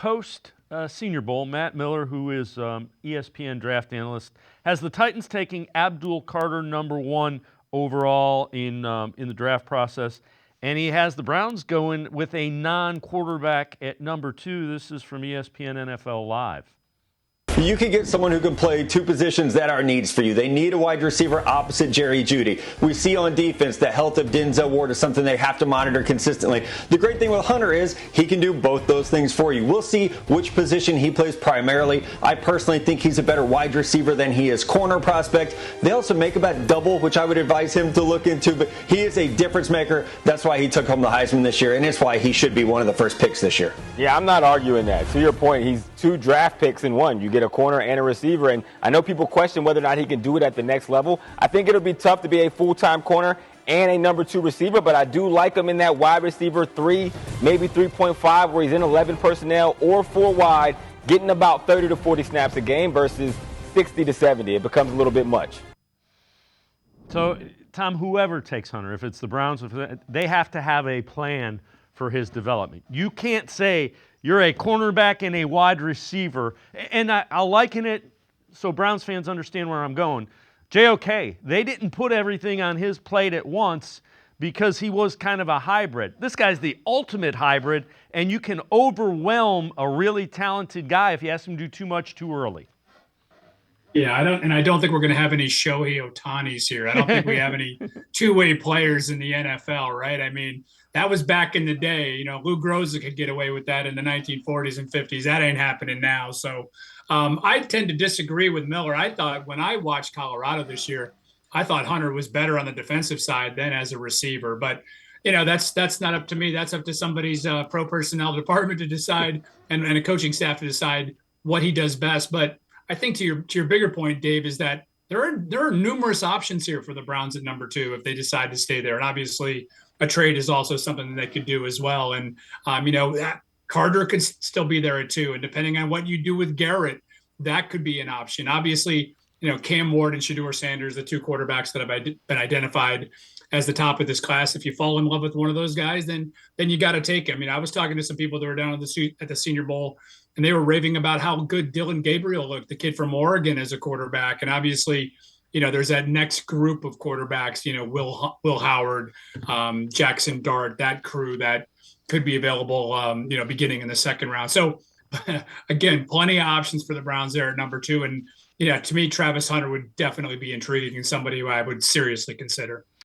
post Senior Bowl, Matt Miller, who is ESPN draft analyst, has the Titans taking Abdul Carter #1 overall in the draft process, and he has the Browns going with a non-quarterback at #2. This is from ESPN NFL Live. You can get someone who can play two positions that are needs for you. They need a wide receiver opposite Jerry Jeudy. We see on defense the health of Denzel Ward is something they have to monitor consistently. The great thing with Hunter is he can do both those things for you. We'll see which position he plays primarily. I personally think he's a better wide receiver than he is corner prospect. They also make about double, which I would advise him to look into, but he is a difference maker. That's why he took home the Heisman this year, and it's why he should be one of the first picks this year. Yeah, I'm not arguing that. To your point, he's 2 draft picks in one. You get a corner and a receiver, and I know people question whether or not he can do it at the next level. I think it'll be tough to be a full-time corner and a #2 receiver, but I do like him in that wide receiver 3, maybe 3.5, where he's in 11 personnel or 4 wide, getting about 30 to 40 snaps a game versus 60 to 70. It becomes a little bit much. So, Tom, whoever takes Hunter, if it's the Browns, they have to have a plan for his development. You can't say you're a cornerback and a wide receiver. And I'll liken it so Browns fans understand where I'm going. JOK, they didn't put everything on his plate at once because he was kind of a hybrid. This guy's the ultimate hybrid, and you can overwhelm a really talented guy if you ask him to do too much too early. Yeah, I don't think we're going to have any Shohei Ohtanis here. I don't think we have any two-way players in the NFL, right? I mean, that was back in the day. You know, Lou Groza could get away with that in the 1940s and 50s. That ain't happening now. So I tend to disagree with Miller. I thought when I watched Colorado this year, I thought Hunter was better on the defensive side than as a receiver. But, you know, that's not up to me. That's up to somebody's pro personnel department to decide and a coaching staff to decide what he does best. But I think to your bigger point, Dave, is that there are numerous options here for the Browns at #2 if they decide to stay there. And obviously a trade is also something that they could do as well. And, you know, Carter could still be there at 2. And depending on what you do with Garrett, that could be an option. Obviously, you know, Cam Ward and Shedeur Sanders, the 2 quarterbacks that have been identified as the top of this class. If you fall in love with one of those guys, then you got to take him. I mean, I was talking to some people that were down at the Senior Bowl, and they were raving about how good Dylan Gabriel looked, the kid from Oregon, as a quarterback. And obviously, you know, there's that next group of quarterbacks, you know, Will Howard, Jackson Dart, that crew that could be available, you know, beginning in the second round. So, again, plenty of options for the Browns there at #2. And, yeah, to me, Travis Hunter would definitely be intriguing and somebody who I would seriously consider.